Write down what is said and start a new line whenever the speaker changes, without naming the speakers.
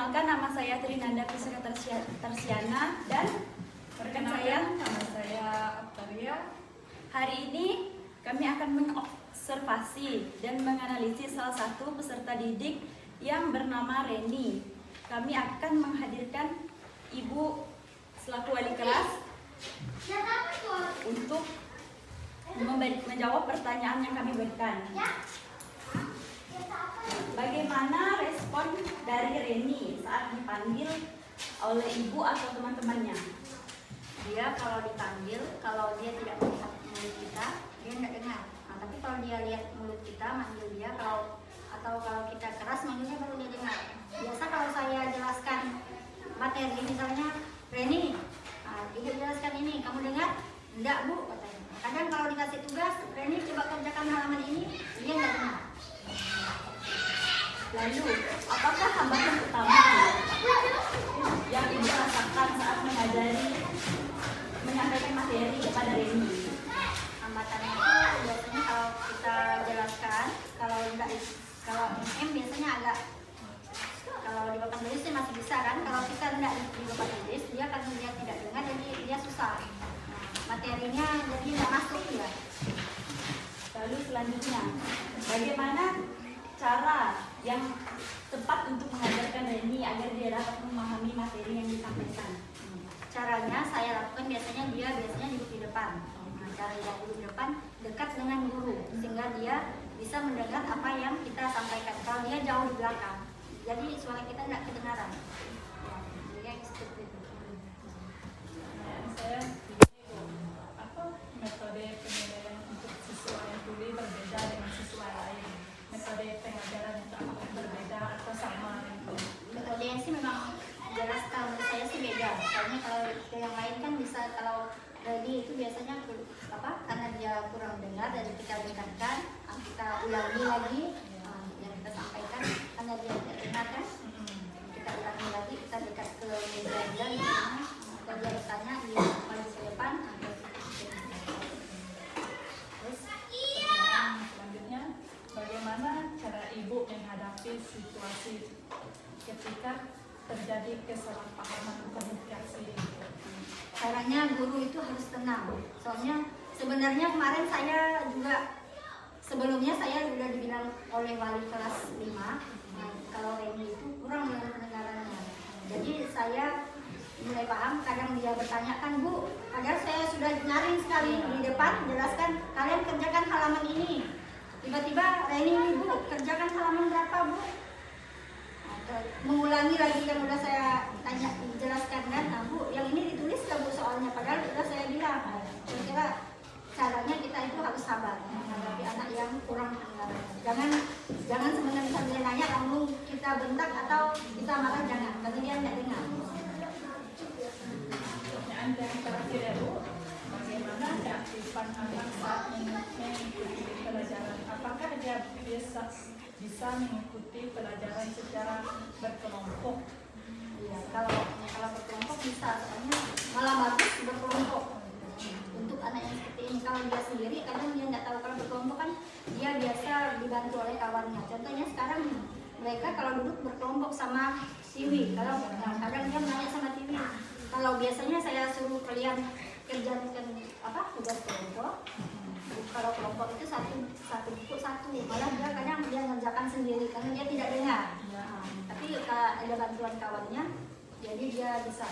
Perkenalkan, nama saya Trinanda Priscilla Tersiana dan rekan saya,
nama saya Octavia.
Hari ini kami akan mengobservasi dan menganalisis salah satu peserta didik yang bernama Reni. Kami akan menghadirkan Ibu selaku wali kelas untuk menjawab pertanyaan yang kami berikan. Bagaimana respon dari Reni saat dipanggil oleh ibu atau teman-temannya?
Dia kalau dipanggil, kalau dia tidak melihat mulut kita, dia tidak dengar. Nah, tapi kalau dia lihat mulut kita, manggil dia, kalau kita keras manggilnya baru dia dengar. Biasa kalau saya jelaskan materi, misalnya Reni, ibu jelaskan ini, kamu dengar? Tidak bu, katanya. Kadang kalau dikasih tugas, Reni coba kerjakan halaman ini, dia nggak dengar.
Lalu, apakah hambatan utama yang ibu rasakan saat menyampaikan materi kepada Reni?
Hambatannya itu biasanya kalau kita jelaskan, kalau MM biasanya agak, kalau di papan tulis sih masih bisa kan, kalau kita tidak di papan tulis dia akan melihat tidak dengar, jadi dia susah. Nah, materinya jadi tidak masuk ya.
Lalu selanjutnya, bagaimana cara yang tepat untuk mengajarkan Reni agar dia dapat memahami materi yang disampaikan?
Caranya saya lakukan biasanya duduk di depan. Nah, cara dia duduk di depan dekat dengan guru sehingga dia bisa mendengar apa yang kita sampaikan. Kalau dia jauh di belakang, jadi suara kita tidak kedengaran. Ya, seperti itu.
Saya apa metode penilaian untuk siswa yang tuli berbeda dengan siswa lain? Metode pengajaran yang berbeda atau sama?
Metodenya sih memang jelas, kalau menurut saya sih beda. Soalnya kalau yang lain kan bisa, kalau Reni itu biasanya karena dia kurang dengar dan kita dengarkan, kita ulangi lagi yang kita sampaikan, karena dia tidak dengar kan, kita ulangi lagi, kita dekat ke meja dia gitu, dan dia bertanya di maju ke depan.
Terus pertanyaan selanjutnya, bagaimana cara ibu menghadapi situasi ketika terjadi kesalahpahaman komunikasi?
Caranya guru itu harus tenang. Soalnya sebenarnya kemarin saya juga, sebelumnya saya sudah dibilang oleh wali kelas 5, kalau Reni itu kurang dengan pendengarannya. Jadi saya mulai paham, kadang dia bertanya, kan bu, padahal saya sudah nyaring sekali di depan, jelaskan, kalian kerjakan halaman ini. Tiba-tiba Reni, bu, kerjakan halaman berapa bu? Mengulangi lagi yang udah saya tanya, jelaskan kan, nah bu, yang ini ditulis gak bu soalnya, padahal udah saya bilang. Kira-kira caranya kita itu harus sabar menghadapi anak yang kurang pendengaran. Jangan sebenarnya dia nanya langsung kita bentak atau kita marah, jangan, karena dia tidak dengar.
Pertanyaan yang terakhir ya bu, bagaimana keaktifan anak saat mengikuti pelajaran? Apakah dia bisa mengikuti pelajaran secara berkelompok?
Ya, kalau berkelompok bisa, soalnya malah bagus berkelompok. Untuk anak yang seperti ini, kalau dia sendiri kadang dia nggak tahu. Kalau berkelompok kan dia biasa dibantu oleh kawannya. Contohnya sekarang mereka kalau duduk berkelompok sama Tiwi, kalau kadang dia nanya sama Tiwi. Kalau biasanya saya suruh kalian kerjakan tugas kelompok. Kalau kelompok itu satu buku satu, malah dia kadang dia ngerjakan sendiri karena dia tidak dengar. Tapi ada bantuan kawannya, jadi dia bisa.